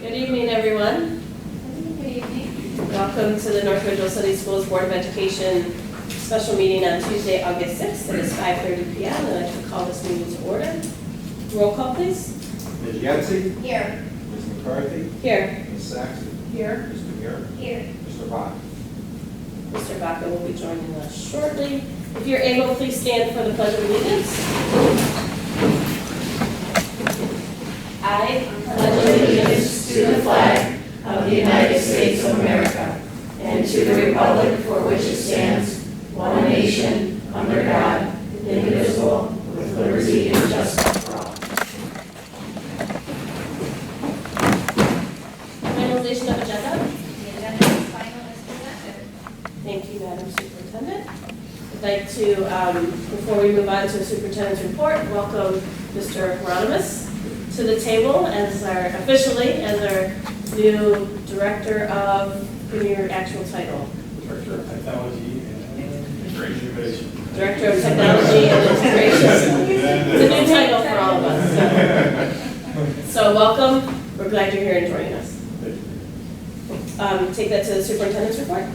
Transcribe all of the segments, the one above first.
Good evening, everyone. Good evening. Welcome to the North Ridgeville City Schools Board of Education special meeting on Tuesday, August 6th. It is 5:30 p.m. and I should call this meeting to order. Roll call, please. Ms. Yancey? Here. Ms. McCarthy? Here. Ms. Saxon? Here. Mr. Muir? Here. Mr. Bach? Mr. Baca will be joining us shortly. If you're able, please stand for the Pledge of Allegiance. I pledge allegiance to the flag of the United States of America and to the republic for which it stands, one nation, under God, indivisible, with liberty and justice for all. Finalization of agenda. The agenda is final as presented. Thank you, Madam Superintendent. I'd like to, before we move on to the superintendent's report, welcome Mr. Hieronymus to the table as our new director of, give me your actual title. Director of Technology and Integration. Director of Technology and Integration. It's a new title for all of us. So welcome. We're glad you're here and joining us. Take that to the superintendent's report.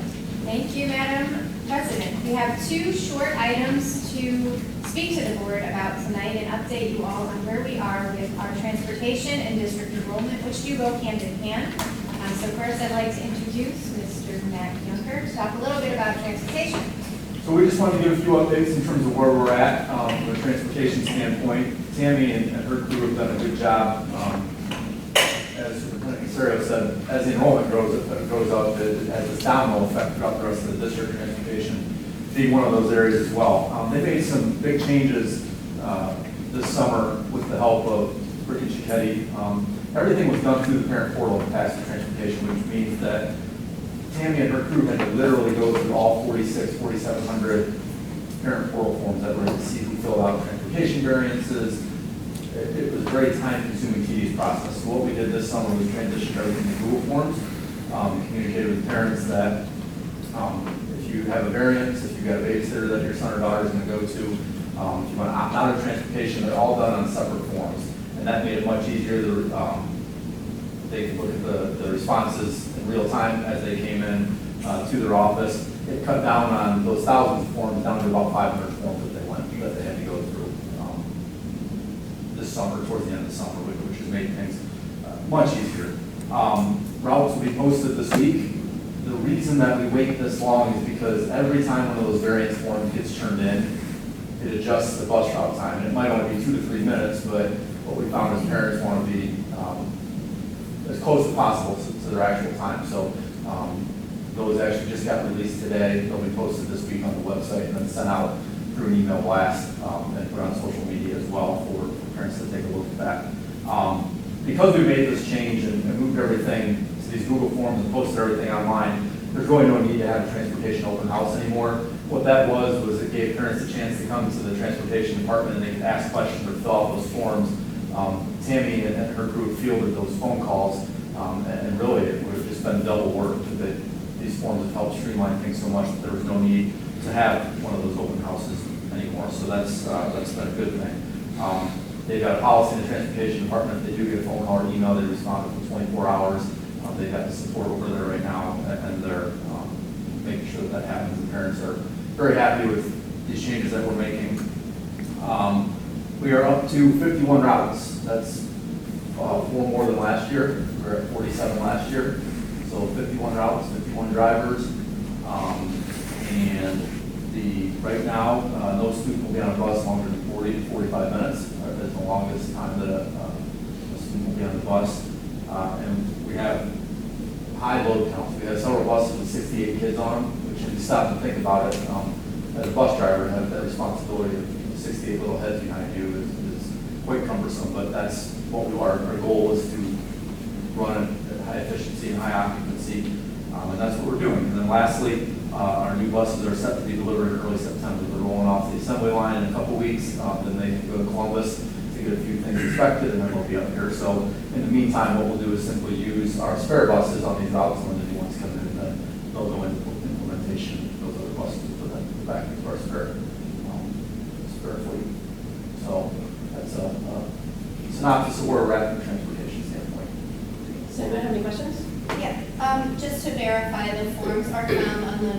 Thank you, Madam President. We have two short items to speak to the board about tonight and update you all on where we are with our transportation and district enrollment, which do go hand in hand. So first, I'd like to introduce Mr. Matt Junker to talk a little bit about transportation. So we just wanted to give a few updates in terms of where we're at from a transportation standpoint. Tammy and her crew have done a good job. As Superintendent Casario said, as the enrollment goes up, it has this domino effect throughout the rest of the district. Transportation being one of those areas as well. They made some big changes this summer with the help of Ricky Cicchetti. Everything was done through the parent portal in Pass to Transportation, which means that Tammy and her crew had to literally go through all 4,700 parent portal forms that were to see who filled out transportation variances. It was a very time-consuming, tedious process. So what we did this summer was transition everything to Google Forms. Communicated with parents that if you have a variance, if you've got a babysitter that your son or daughter is going to go to, if you want to opt out of transportation, they're all done on separate forms. And that made it much easier. They could look at the responses in real time as they came in to their office. It cut down on those thousands of forms down to about 500 forms that they had to go through this summer, towards the end of the summer, which has made things much easier. Routes will be posted this week. The reason that we wait this long is because every time one of those variance forms gets turned in, it adjusts the bus route time. And it might only be 2 to 3 minutes, but what we found is parents want to be as close as possible to their actual time. So those actually just got released today. They'll be posted this week on the website and then sent out through an email blast and put on social media as well for parents to take a look at that. Because we made this change and moved everything to these Google Forms and posted everything online, there's really no need to have a transportation open house anymore. What that was it gave parents a chance to come to the transportation department and they could ask questions or fill out those forms. Tammy and her crew fielded those phone calls, and really it would have just been double work. That these forms have helped streamline things so much that there was no need to have one of those open houses anymore. So that's been a good thing. They've got a policy in the transportation department. If they do get a phone call or email, they respond within 24 hours. They've got the support over there right now, and they're making sure that happens. The parents are very happy with these changes that we're making. We are up to 51 routes. That's 4 more than last year. We were at 47 last year. So 51 routes, 51 drivers. And right now, no student will be on a bus longer than 40 to 45 minutes. That's the longest time that a student will be on the bus. And we have high load counts. We have several buses with 68 kids on them, which if you stop and think about it, as a bus driver, have that responsibility of 68 little heads behind you is quite cumbersome, but that's what we are. Our goal is to run at high efficiency and high occupancy, and that's what we're doing. And then lastly, our new buses are set to be delivered in early September. They're rolling off the assembly line in a couple weeks, then they can go to Columbus to get a few things inspected, and then we'll be up here. So in the meantime, what we'll do is simply use our spare buses on these routes, and when the new ones come in, then they'll go into implementation. Those other buses will put back into our spare fleet. So that's a synopsis of where we're at from a transportation standpoint. Does anyone have any questions? Yeah, just to verify, the forms are found on the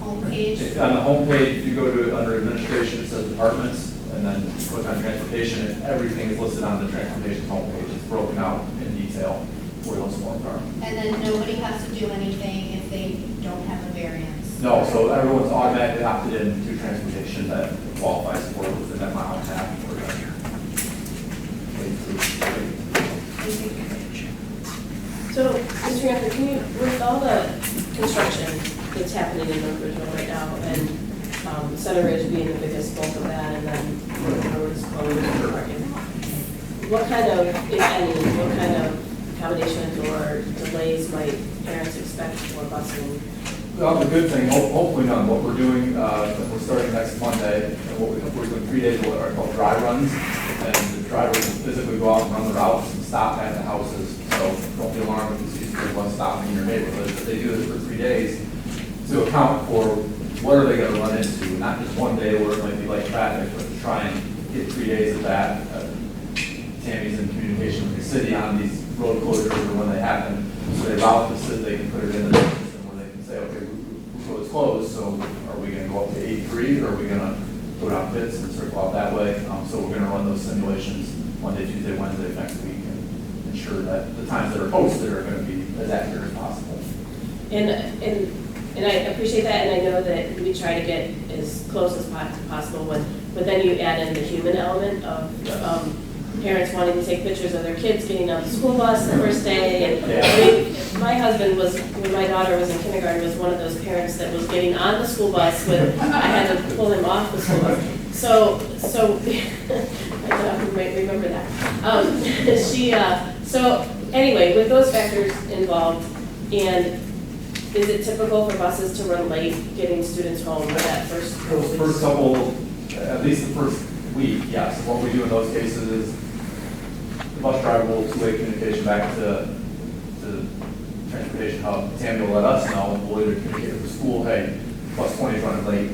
homepage. On the homepage, if you go to under administration, it says departments, and then click on transportation, and everything is listed on the transportation homepage. It's broken out in detail where those forms are. And then nobody has to do anything if they don't have a variance. No, so everyone's automatically opted in to transportation that qualifies for it within that mile and a half. Or So, Mr. Grantham, can you, with all the construction that's happening in North Ridgeville right now, and Center Ridge being the biggest bulk of that, and then the road is closed and parking, what kind of, if any, what kind of accommodations or delays might parents expect for busing? Well, the good thing, hopefully none. What we're doing, we're starting next Monday, and we're doing 3 days of what are called dry runs, and the drivers will physically go out and run the routes and stop at the houses. So don't be alarmed if you see people stopping in your neighborhood, but they do this for 3 days to account for what are they going to run into, not just one day where it might be like traffic, but to try and get 3 days of that. Tammy's in communication with the city on these road closures or when they happen, so they route this, so they can put it in the system where they can say, okay, road's closed, so are we going to go up to 83, or are we going to go down Pitts and circle out that way? So we're going to run those simulations Monday, Tuesday, Wednesday of next week, and ensure that the times that are posted are going to be as accurate as possible. And I appreciate that, and I know that we try to get as close as possible, but then you add in the human element of parents wanting to take pictures of their kids getting on the school bus the first day. And Yeah. my husband was, when my daughter was in kindergarten, was one of those parents that was getting on the school bus when I had to pull him off the school bus. So my daughter might remember that. So anyway, with those factors involved, and is it typical for buses to run late getting students home for that first? Those first couple, at least the first week, yes. What we do in those cases is the bus driver will two-way communication back to the transportation hub. Tammy will let us know, we'll either communicate with the school, hey, bus 20 is running late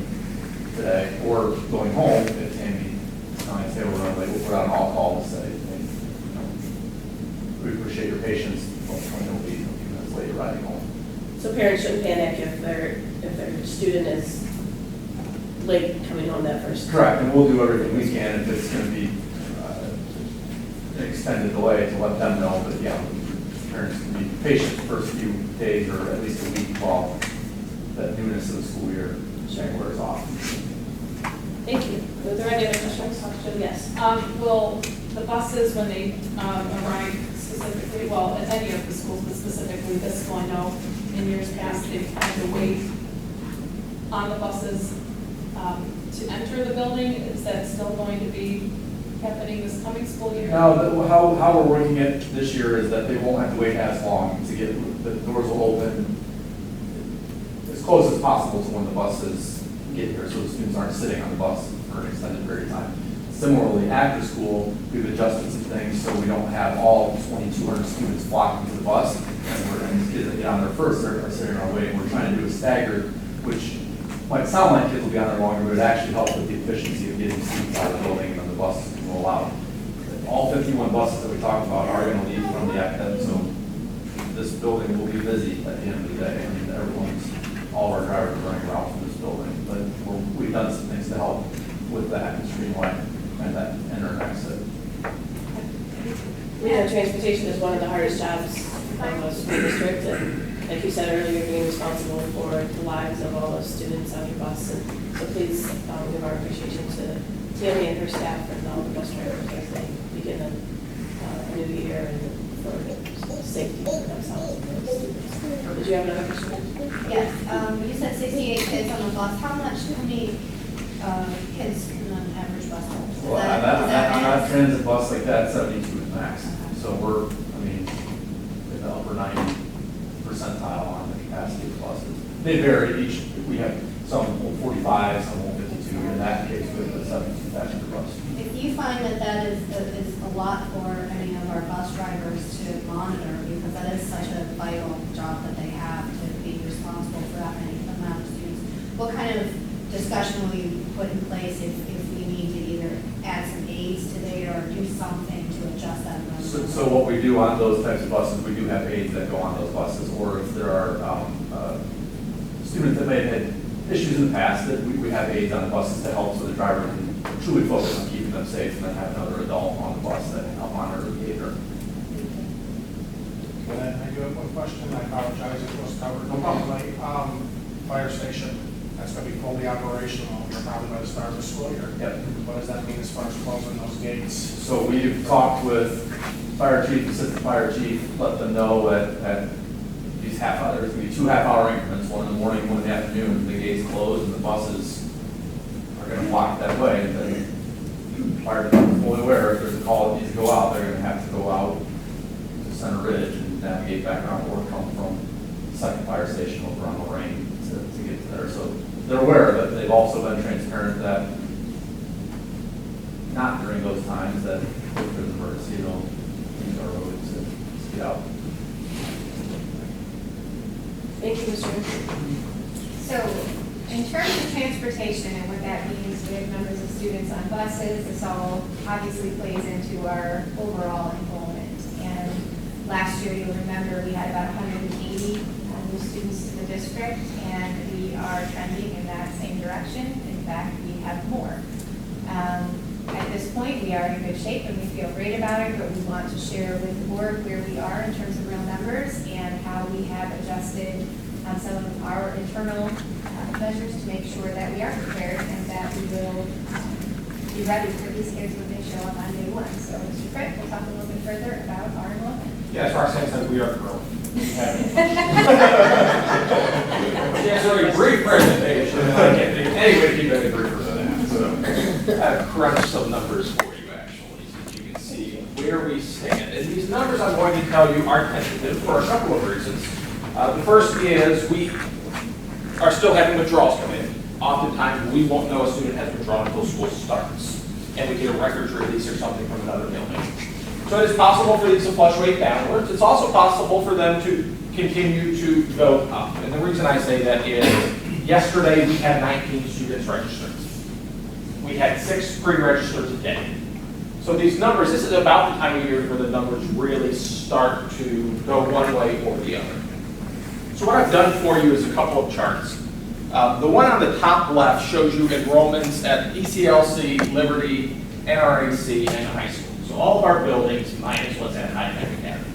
today, or going home, if Tammy and say we're running late, we'll put out an all-call and say, hey, you know, we appreciate your patience, bus 20 will be a few minutes late riding home. So parents shouldn't panic if their student is late coming home that first. Correct, and we'll do everything we can if it's going to be an extended delay to let them know, but yeah, parents can be patient the first few days or at least a week while that newness of the school year wears off. Thank you. Were there any other questions? Yes. Will the buses, when they arrive specifically, well, at any of the schools, but specifically this school, I know in years past, they've had to wait on the buses to enter the building. Is that still going to be happening this coming school year? Now, how we're working it this year is that they won't have to wait as long to get, the doors will open as close as possible to when the buses get here, so the students aren't sitting on the bus for an extended period of time. Similarly, after school, we've adjusted some things so we don't have all 2,200 students flocking to the bus, and these kids that get on there first are sitting around waiting. We're trying to do a staggered, which might sound like kids will be on there longer, but it actually helps with the efficiency of getting students out of the building and then the buses can roll out. All 51 buses that we talked about are going to leave from the academic, so this building will be busy at the end of the day. I mean, all of our drivers are running around from this building, but we've done some things to help with that and streamline and that enter and exit. We know transportation is one of the hardest jobs of a school district, and like you said earlier, being responsible for the lives of all those students on your bus. And so please give our appreciation to Tammy and her staff and all the bus drivers as they begin a new year and for safety for themselves and their students. Did you have another question? Yes, you said 68 kids on the bus. How many kids can an average bus hold? Well, on that transit bus like that, 72 is max. So we're, in the upper 90 percentile on the capacity of buses. They vary each. We have some 45, some 52. In that case, with the 72 passenger bus. If you find that is a lot for any of our bus drivers to monitor, because that is such a vital job that they have to be responsible for that many amount of students, what kind of discussion will you put in place if we need to either add some aids to there or do something to adjust that number? So what we do on those types of buses, we do have aides that go on those buses, or if there are students that may have had issues in the past, that we have aides on the buses to help so the driver can truly focus on keeping them safe, and then have another adult on the bus that can help monitor the behavior. And I do have one question, I apologize if it was covered. No problem. Fire station, that's going to be fully operational, probably by the start of the school year. Yep. What does that mean as far as closing those gates? So we've talked with fire chief, assistant fire chief, let them know at these half hours, there's going to be 2 half-hour increments, one in the morning, one in the afternoon, the gates closed and the buses are going to block that way. And then the fire department is fully aware if there's a call that needs to go out, they're going to have to go out to Center Ridge and navigate back around or come from the second fire station over on Lorraine to get to there. So they're aware of it. They've also been transparent that not during those times that if there's an emergency, they'll use our road to get out. Thank you, Mr. So, in terms of transportation and what that means with numbers of students on buses, this all obviously plays into our overall enrollment. And last year, you'll remember, we had about 180 new students to the district, and we are trending in that same direction. In fact, we have more. At this point, we are in good shape and we feel great about it, but we want to share with the board where we are in terms of real numbers and how we have adjusted some of our internal measures to make sure that we are prepared and that we will be ready for these kids when they show up on day 1. So, Mr. Frick will talk a little bit further about our enrollment. Yes, Roxanne says we are thrilled. Yes, a very brief presentation. Anyway, keep it briefer than that. So I've crunched some numbers for you actually, so that you can see where we stand. And these numbers I'm going to tell you are tentative for a couple of reasons. The first is we are still having withdrawals come in. Oftentimes, we won't know a student has withdrawn until school starts, and we get a records release or something from another building. So it is possible for these to fluctuate downwards. It's also possible for them to continue to go up. And the reason I say that is yesterday we had 19 students registered. We had 6 pre-registered today. So these numbers, this is about the time of year where the numbers really start to go one way or the other. So what I've done for you is a couple of charts. The one on the top left shows you enrollments at ECLC, Liberty, NRAC, and high school. So all of our buildings minus what's at High Tech Academy.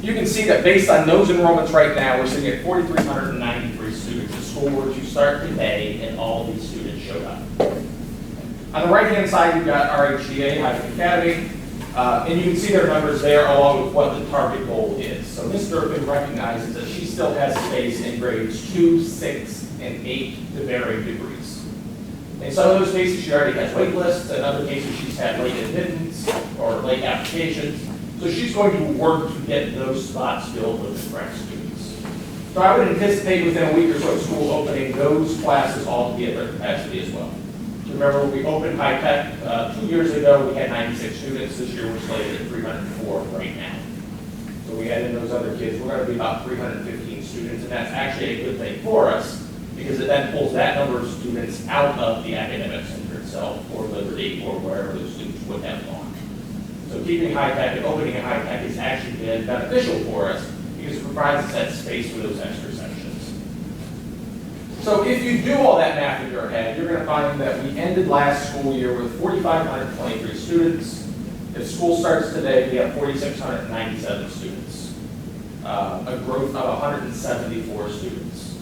You can see that based on those enrollments right now, we're sitting at 4,393 students. The school were to start today, and all of these students showed up. On the right-hand side, you've got RHDA, High Tech Academy, and you can see their numbers there along with what the target goal is. So Ms. Durkin recognizes that she still has space in grades 2, 6, and 8 to varying degrees. In some of those cases, she already has wait lists. In other cases, she's had late admittance or late applications. So she's going to work to get those spots filled with the correct students. So I would anticipate within a week or so of school opening, those classes all to be at their capacity as well. Remember, when we opened High Tech 2 years ago, we had 96 students. This year, we're slated at 304 right now. So we add in those other kids, we're going to be about 315 students, and that's actually a good thing for us because it then pulls that number of students out of the academic center itself, or Liberty, or wherever those students would have gone. So keeping High Tech and opening a High Tech has actually been beneficial for us because it provides us that space for those extra sections. So if you do all that math in your head, you're going to find that we ended last school year with 4,523 students. If school starts today, we have 4,697 students, a growth of 174 students.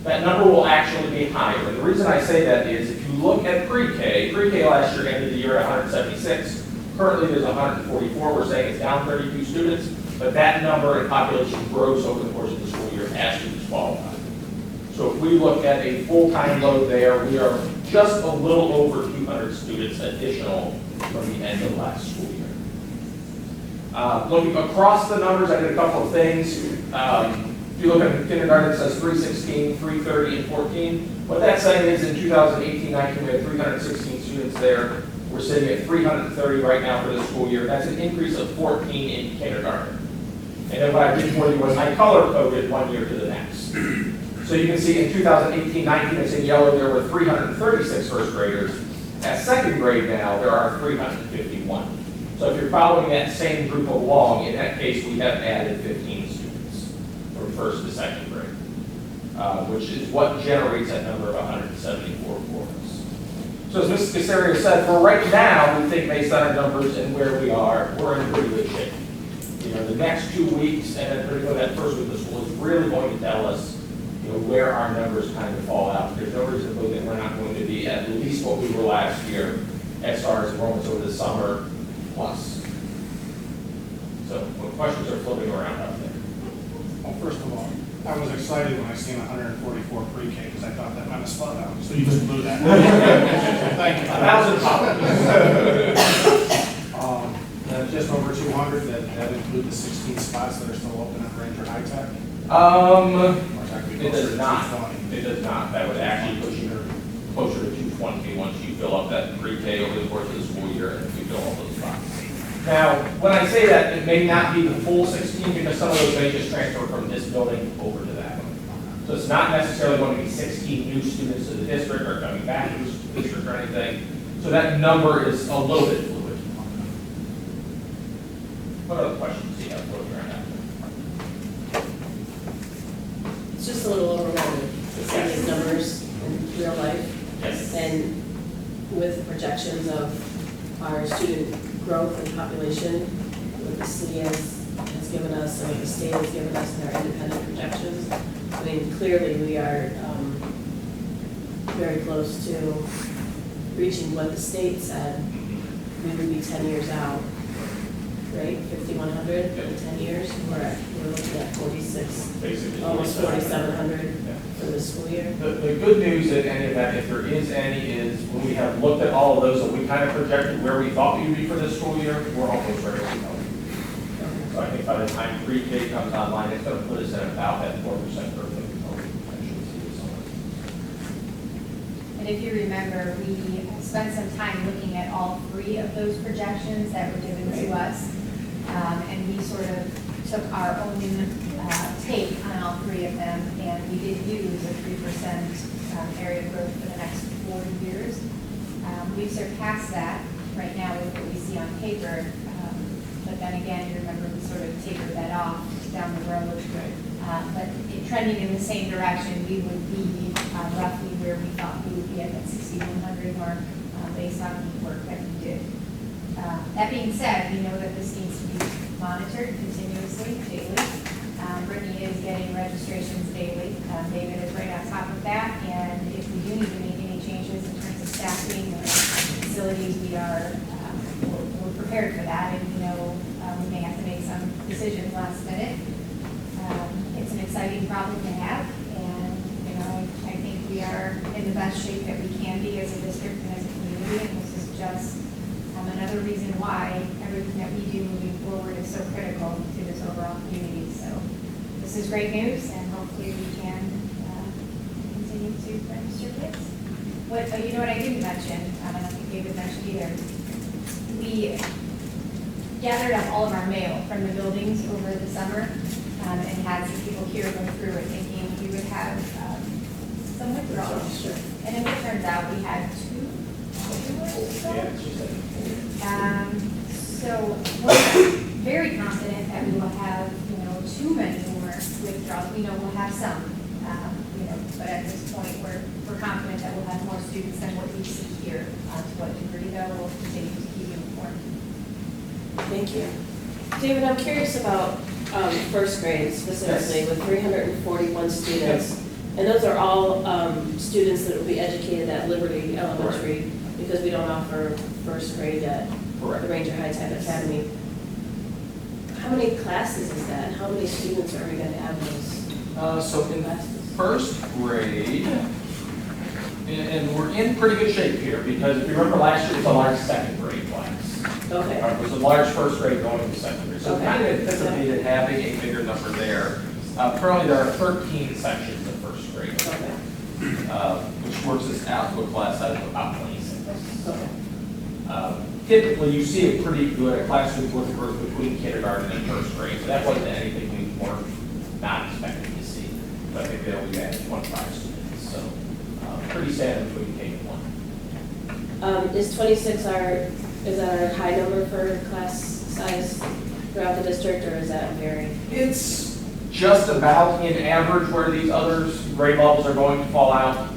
That number will actually be higher. And the reason I say that is if you look at pre-K last year ended the year at 176. Currently there's 144. We're saying it's down 32 students, but that number in population grows over the course of the school year as students qualify. So if we look at a full-time load there, we are just a little over 200 students additional from the end of last school year. Looking across the numbers, I did a couple of things. If you look at kindergarten, it says 316, 330, and 14. What that's saying is in 2018-19, we had 316 students there. We're sitting at 330 right now for the school year. That's an increase of 14 in kindergarten. And then what I did for you was I color-coded 1 year to the next. So you can see in 2018-19, it's in yellow, there were 336 first graders. At second grade now, there are 351. So if you're following that same group along, in that case, we have added 15 students from first to second grade, which is what generates that number of 174 for us. So as Mrs. Casario said, for right now, we think based on our numbers and where we are, we're in pretty good shape. You know, the next 2 weeks and then particularly that first week of school is really going to tell us, you know, where our numbers kind of fall out. There's no reason to believe that we're not going to be at least what we were last year as far as enrollments over the summer plus. So what questions are floating around out there? Well, first of all, I was excited when I seen 144 pre-K because I thought that might have slowed down. So you just blew that. Thank you. 1,000 pounds. Just over 200, that include the 16 spots that are still open at Ranger High Tech? It does not. It does not. That would actually push you closer to 220 once you fill up that pre-K over the course of the school year and if you fill all those spots. Now, when I say that, it may not be the full 16 because some of those may just transfer from this building over to that one. So it's not necessarily going to be 16 new students to the district or coming back to the district or anything. So that number is a little bit fluid. What other questions do you have floating around that? It's just a little overwhelming to see these numbers in real life. Yes. And with projections of our student growth and population, what the city has given us and what the state has given us in our independent projections. I mean, clearly we are very close to reaching what the state said we would be 10 years out, right? 5,100 in 10 years. We're looking at 46, Basically, almost 4,700 Yeah. for this school year. The good news in any of that, if there is any, is when we have looked at all of those and we kind of projected where we thought we would be for this school year, we're almost where we thought we would be. So I think by the time pre-K comes online, it's going to put us at about that 4% growth that we hope we actually see this summer. And if you remember, we spent some time looking at all three of those projections that were given to us. And we sort of took our own take on all three of them, and we did use a 3% area growth for the next 4 years. We've surpassed that right now with what we see on paper, but then again, you remember we sort of tapered that off down the road. But trending in the same direction, we would be roughly where we thought we would be at that 6,100 mark based on the work that we did. That being said, we know that this needs to be monitored continuously, daily. Brittany is getting registrations daily. David is right on top of that, and if we do need to make any changes in terms of staffing or facilities, we're prepared for that, and we know we may have to make some decisions last minute. It's an exciting problem to have, and I think we are in the best shape that we can be as a district and as a community, and this is just another reason why everything that we do moving forward is so critical to this overall community. So this is great news, and hopefully we can continue to register kids. You know what I didn't mention, I don't think David mentioned either, we gathered up all of our mail from the buildings over the summer and had some people here go through it thinking we would have some withdrawals. Sure. And as it turns out, we had two. Yeah, it's just So we're very confident that we will have, too many more withdrawals. We know we'll have some, but at this point, we're confident that we'll have more students than what we see here. To what degree, though, we'll continue to keep you informed. Thank you. David, I'm curious about first grade specifically, with 341 students. And those are all students that will be educated at Liberty Elementary, because we don't offer first grade at the Ranger High Tech Academy. How many classes is that? How many students are we going to have those So in classes? first grade, and we're in pretty good shape here, because if you remember last year, it was a large second grade class. Okay. It was a large first grade going into second grade. So we Okay. kind of anticipated having a bigger number there. Currently, there are 13 sections of first grade, Okay. which works us out to a class size of about 26. Okay. Typically, you see a pretty good classroom worth growth between kindergarten and first grade, so that wasn't anything we weren't not expecting to see. But I think they'll be at 25 students, so pretty standard between K and 1. Is 26 our Is that a high number for class size throughout the district, or is that vary? It's just about in average where these others, grade levels are going to fall out.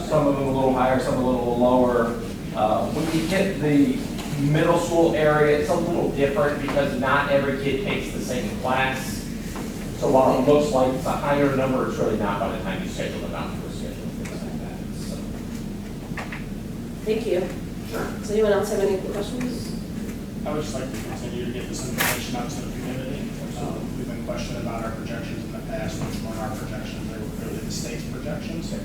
Some of them a little higher, some a little lower. When you hit the middle school area, it's a little different because not every kid takes the same class. So while it looks like it's a higher number, it's really not by the time you schedule them out for a schedule, things like that. So. Thank you. Sure. Does anyone else have any questions? I would just like to continue to get this information out to the community. We've been questioning about our projections in the past, which weren't our projections, they were clearly the state's projections. And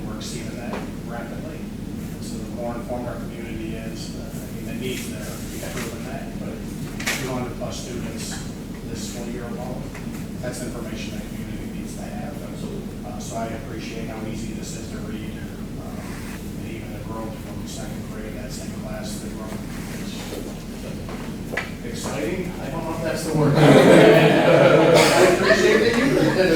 we're exceeding that rapidly. So the more informed our community is, the needs there, we've proven that. But 200 plus students this school year alone, that's information that community needs to have. So I appreciate how easy this is to read. And even the growth from second grade, that same class, the growth is exciting. I don't know if that's the word. I appreciate that you think it is.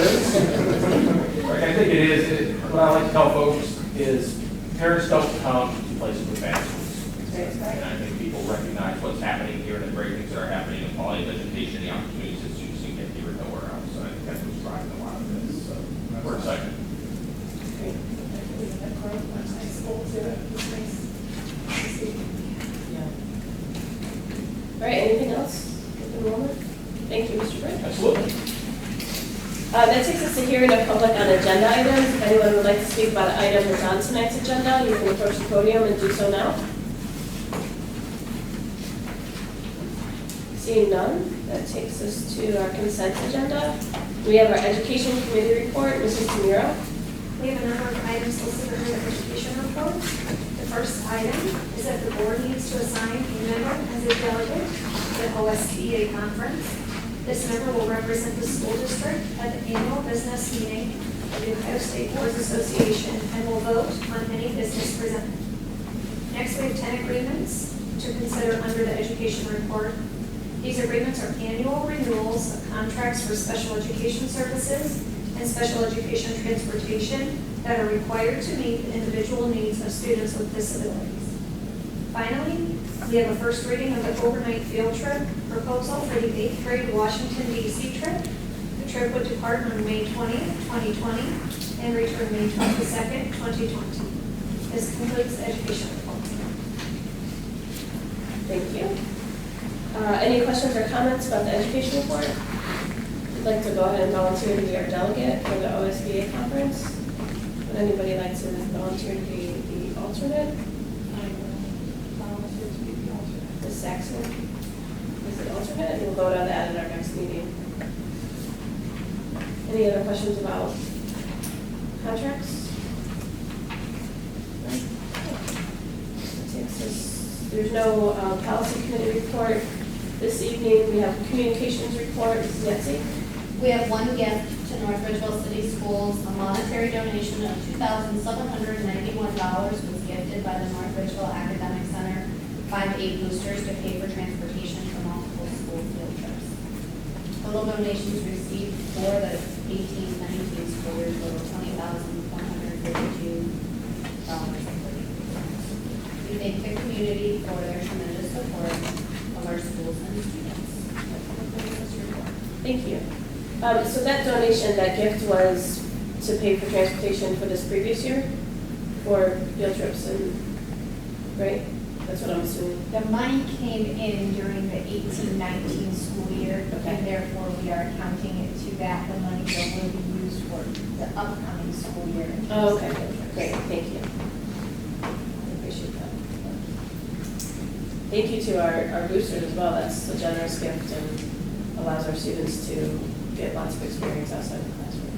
Right, I think it is. What I like to tell folks is parents don't come to places with bad schools. And I think people recognize what's happening here and the great things that are happening in quality of education, the opportunities that students can get here and nowhere else. So I think that's what's driving a lot of this. So we're excited. All right, anything else at the moment? Thank you, Mr. Britt. Absolutely. That takes us to hearing of public on agenda items. If anyone would like to speak about an item that's on tonight's agenda, you can approach the podium and do so now. Seeing none, that takes us to our consent agenda. We have our education committee report. Mrs. Tamiro. We have a number of items listed under the education report. The first item is that the board needs to assign a member as a delegate to the OSBA conference. This member will represent the school district at the annual business meeting of the Ohio State Boards Association and will vote on any business presented. Next, we have 10 agreements to consider under the education report. These agreements are annual renewals of contracts for special education services and special education transportation that are required to meet the individual needs of students with disabilities. Finally, we have a first reading of the overnight field trip proposal for the 8th grade Washington, D.C. trip. The trip would depart on May 20th, 2020 and return May 22nd, 2020. This concludes the education report. Thank you. Any questions or comments about the education report? I'd like to go ahead and volunteer to be our delegate for the OSBA conference. Would anybody like to volunteer to be the alternate? Ms. Saxon is the alternate, and we'll vote on that at our next meeting. Any other questions about contracts? There's no policy committee report this evening. We have communications report. Mrs. Yancey. We have one gift to North Ridgeville City Schools. A monetary donation of $2,791 was gifted by the North Ridgeville Academic Center 5-8 boosters to pay for transportation for multiple school field trips. Total donations received for the 18-19 school year total $20,152. We thank the community for their tremendous support of our schools and students. Thank you. So that donation, that gift was to pay for transportation for this previous year for field trips and, right? That's what I'm assuming. The money came in during the 18-19 school year, Okay. and therefore we are counting it to that. The money that will be used for the upcoming school year. Oh, okay. Great, thank you. I appreciate that. Thank you to our boosters as well. That's a generous gift and allows our students to get lots of experience outside the classroom.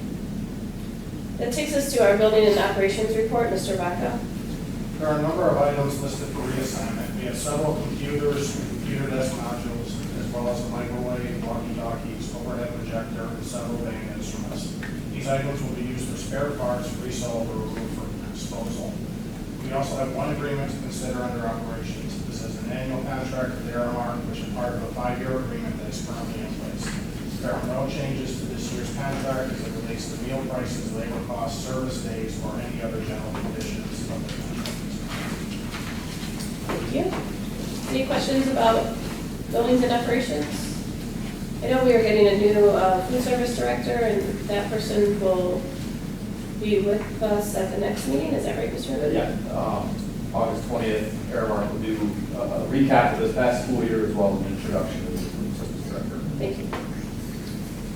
That takes us to our building and operations report. Mr. Vaca. There are a number of items listed for reassignment. We have several computers, computer desk modules, as well as a microwave, walkie-talkies, overhead projector, and several band instruments. These items will be used for spare parts, resold, or removed for disposal. We also have one agreement to consider under operations. This is an annual contract with Aramark, which is part of a 5-year agreement that is currently in place. There are no changes to this year's contract as it relates to meal prices, labor costs, service days, or any other general conditions of the contract. Thank you. Any questions about buildings and operations? I know we are getting a new food service director, and that person will be with us at the next meeting. Is that right, Mr. Hood? Yeah, August 20th, Aramark will do a recap of this past school year as well as an introduction to the food service director. Thank you.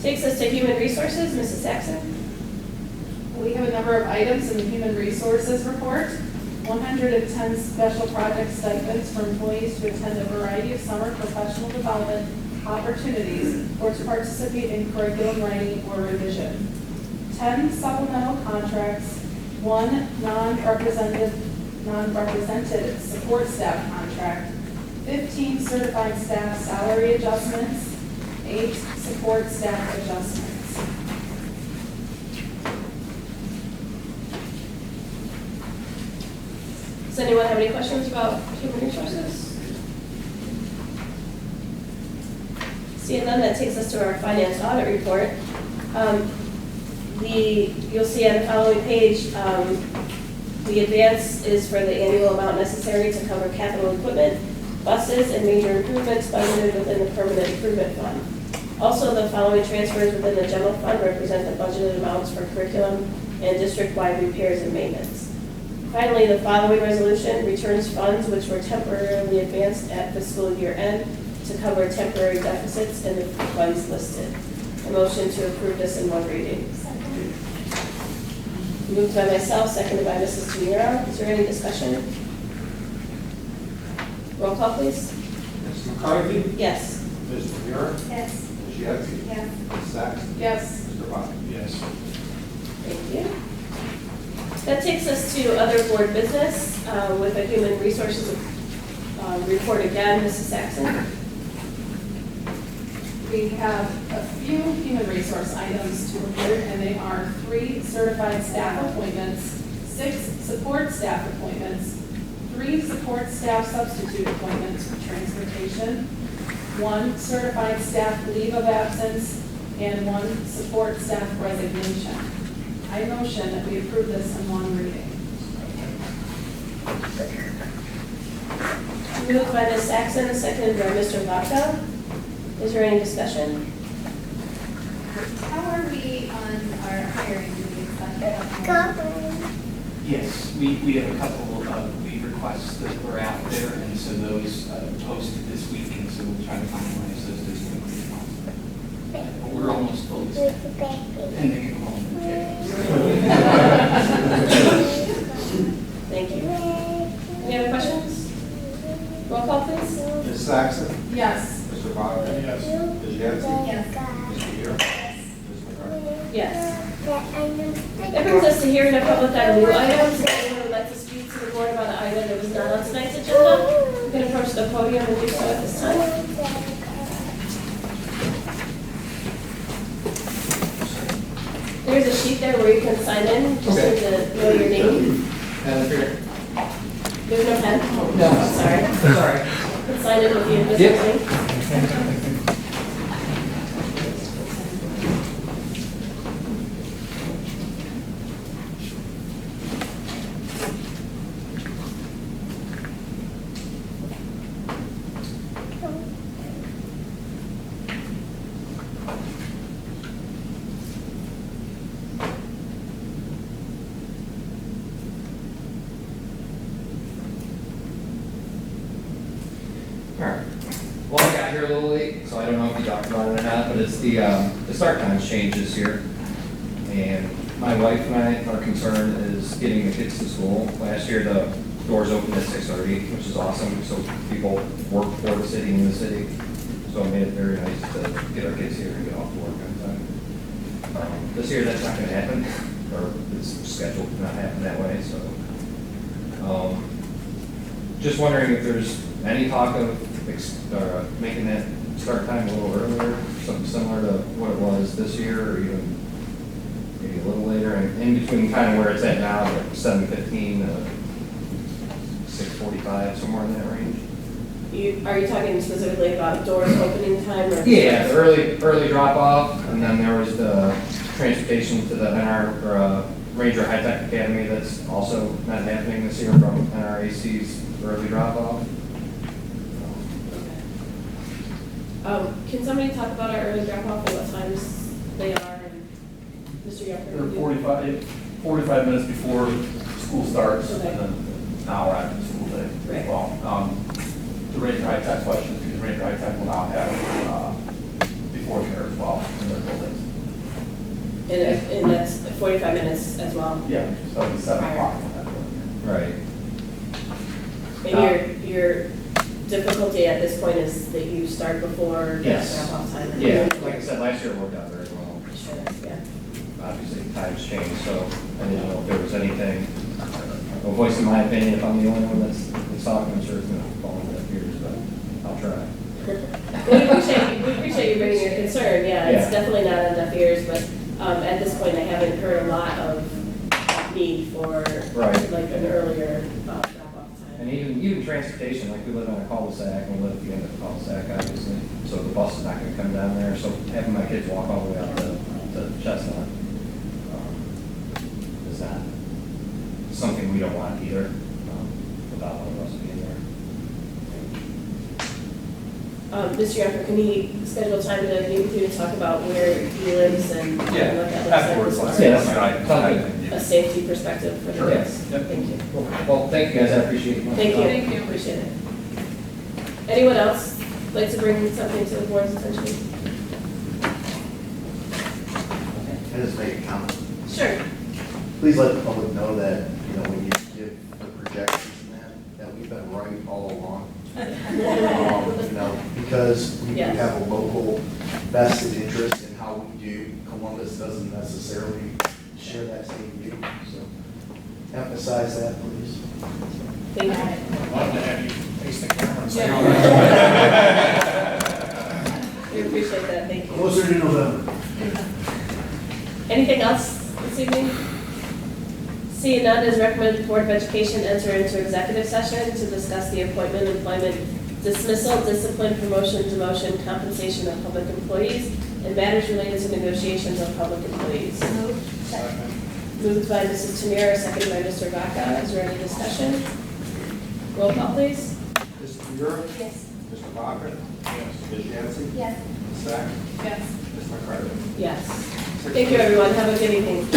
Takes us to human resources, Mrs. Saxon. We have a number of items in the Human Resources Report. 110 special project stipends for employees to attend a variety of summer professional development opportunities or to participate in curriculum writing or revision. 10 supplemental contracts, 1 non-represented support staff contract, 15 certified staff salary adjustments, 8 support staff adjustments. Does anyone have any questions about human resources? Seeing none, that takes us to our finance audit report. You'll see on the following page, the advance is for the annual amount necessary to cover capital equipment, buses, and major improvements budgeted within the permanent improvement fund. Also, the following transfers within the general fund represent the budgeted amounts for curriculum and district-wide repairs and maintenance. Finally, the following resolution returns funds which were temporarily advanced at fiscal year end to cover temporary deficits in the funds listed. A motion to approve this in one reading. Moved by myself, seconded by Mrs. Tamira. Is there any discussion? Roll call, please. Ms. McCarthy? Yes. Ms. Tamira? Yes. Ms. Yetsey? Yes. Ms. Saxon? Yes. Mr. Bott? Yes. Thank you. That takes us to other board business with a human resources report again. Mrs. Saxon. We have a few human resource items to report, and they are 3 certified staff appointments, 6 support staff appointments, 3 support staff substitute appointments for transportation, 1 certified staff leave of absence, and 1 support staff resignation. I motion that we approve this in one reading. Moved by Ms. Saxon, seconded by Mr. Vaca. Is there any discussion? How are we on our hiring? Do we expect to have more? Yes, we have a couple of leave requests that were out there, and so those posted this week, and so we'll try to finalize those this week as possible. But we're almost fully staffed, pending enrollment. Thank you. Any other questions? Roll call, please. Ms. Saxon? Yes. Mr. Bott? Yes. Ms. Yetsey? Yes. Ms. Tamira? Ms. McCarthy? Yes. That brings us to hearing a public on new items. If anyone would like to speak to the board about an item that was not on tonight's agenda, you can approach the podium and do so at this time. There's a sheet there where you can sign in, just need to know your name. There's no pen? No. Sorry. Sorry. You can sign in with the invisible thing. Alright, well, I got here a little late, so I don't know if you talked about it or not, but it's the start times changed this year. And my wife and I, our concern is getting the kids to school. Last year, the doors opened at 6:30, which is awesome, so people work for the city in the city. So it made it very nice to get our kids here and get off to work on time. This year, that's not gonna happen, or it's scheduled to not happen that way, so. Just wondering if there's any talk of making that start time a little earlier, something similar to what it was this year, or even maybe a little later, and in between kind of where it's at now, like 7:15 to 6:45, somewhere in that range. Are you talking specifically about doors opening time or? Yeah, the early drop off, and then there was the transportation to the Ranger High Tech Academy that's also not happening this year from NRAC's early drop off. Can somebody talk about our early drop-off and what times they are? And Mr. Yupper? They're 45 minutes before school starts, Okay. and then an hour after the school day. Right. Well, the Ranger High Tech questions, because Ranger High Tech will now have before care as well in their buildings. And that's 45 minutes as well? Yeah, so it'll be 7 o'clock when that building. Right. And your difficulty at this point is that you start before the Yes. drop-off time? and- Yeah, like I said, last year it worked out very well. Sure, yeah. Obviously, times change, so I didn't know if there was anything, no voice in my opinion, if I'm the only one that's talking, I'm sure it's gonna fall into deaf ears, but I'll try. We appreciate you bringing your concern, yeah, it's Yeah. definitely not on deaf ears, but at this point, I haven't heard a lot of need for Right. like an earlier drop-off And time. even transportation, like we live on a cul-de-sac, and we live at the end of the cul-de-sac, obviously, so the bus is not gonna come down there, so having my kids walk all the way out to Chestnut is not something we don't want either, without one of us being there. Mr. Yaffer, can he schedule time to meet with you to talk about where he lives and what that looks like? Afterwards, Yeah, that's right. fine. A safety perspective for the Sure. kids. Yep. Thank you. Well, thank you guys, I appreciate it. Thank you. Thank you. Appreciate it. Anyone else like to bring something to the board's attention? Can I just make a comment? Sure. Please let the public know that, you know, when you give the projections and that we've been right all along. You know, because we do Yes. have a local vested interest in how we do. Columbus doesn't necessarily share that same view, so emphasize that, please. Thank you. I'd love to have you face the camera and say, We appreciate that, thank you. Closer to November. Anything else this evening? Seeing none, is recommended the Board of Education enter into executive session to discuss the appointment, employment, dismissal, discipline, promotion, demotion, compensation of public employees, and matters related to negotiations of public employees. Moved by Mrs. Tamira, seconded by Mr. Vaca. Is there any discussion? Roll call, please. Mr. Bureau? Yes. Mr. Baca? Yes. Ms. Yancey? Yes. Ms. Sack? Yes. Ms. McCarthy? Yes. Thank you, everyone. Have a good evening.